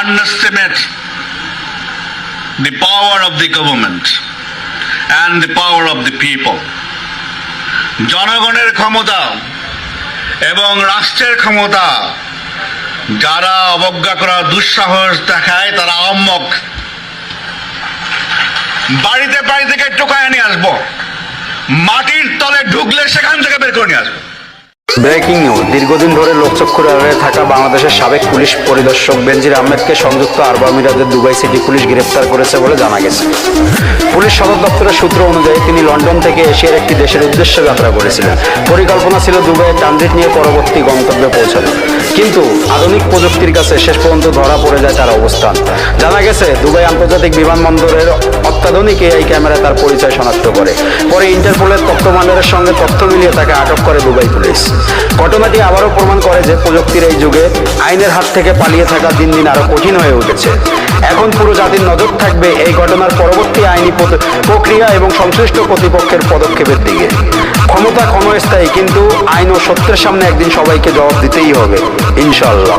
underestimate the power of the government and the power of the people. জনগণের ক্ষমতা এবং রাষ্ট্রের ক্ষমতা যারা অবজ্ঞা করার দুঃসাহস দেখায় তারা আহম্মক। বাড়িতে বাড়ি থেকে টোকায় নিয়ে আসবো, মাটির তলে ঢুকলে সেখান থেকে বের করে নিয়ে আসবো। Breaking news. দীর্ঘদিন ধরে লোকচক্ষুর আড়ালে থাকা বাংলাদেশের সাবেক পুলিশ পরিদর্শক বেনজির আহমেদকে সংযুক্ত আরব আমিরাতের দুবাই সিটি পুলিশ গ্রেফতার করেছে বলে জানা গেছে। পুলিশ সদর দপ্তরের সূত্র অনুযায়ী তিনি লন্ডন থেকে এশিয়ার একটি দেশের উদ্দেশ্যে যাত্রা করেছিলেন। পরিকল্পনা ছিল দুবাইয়ে ট্রানজিট নিয়ে পরবর্তী গন্তব্যে পৌঁছানো, কিন্তু আধুনিক প্রযুক্তির কাছে শেষ পর্যন্ত ধরা পড়ে যায় তার অবস্থান। জানা গেছে দুবাই আন্তর্জাতিক বিমানবন্দরের অত্যাধুনিক এআই ক্যামেরা তার পরিচয় শনাক্ত করে। পরে ইন্টারপোলের তথ্যভান্ডারের সঙ্গে তথ্য মিলিয়ে তাকে আটক করে দুবাই পুলিশ। ঘটনাটি আবারও প্রমাণ করে যে প্রযুক্তির এই যুগে আইনের হাত থেকে পালিয়ে থাকা দিন দিন আরো কঠিন হয়ে উঠেছে। এখন পুরো জাতির নজর থাকবে এই ঘটনার পরবর্তী আইনি প্রক্রিয়া এবং সংশ্লিষ্ট কর্তৃপক্ষের পদক্ষেপের দিকে। ক্ষমতা ক্ষণস্থায়ী, কিন্তু আইন ও সত্যের সামনে একদিন সবাইকে জবাব দিতেই হবে, ইনশাআল্লাহ।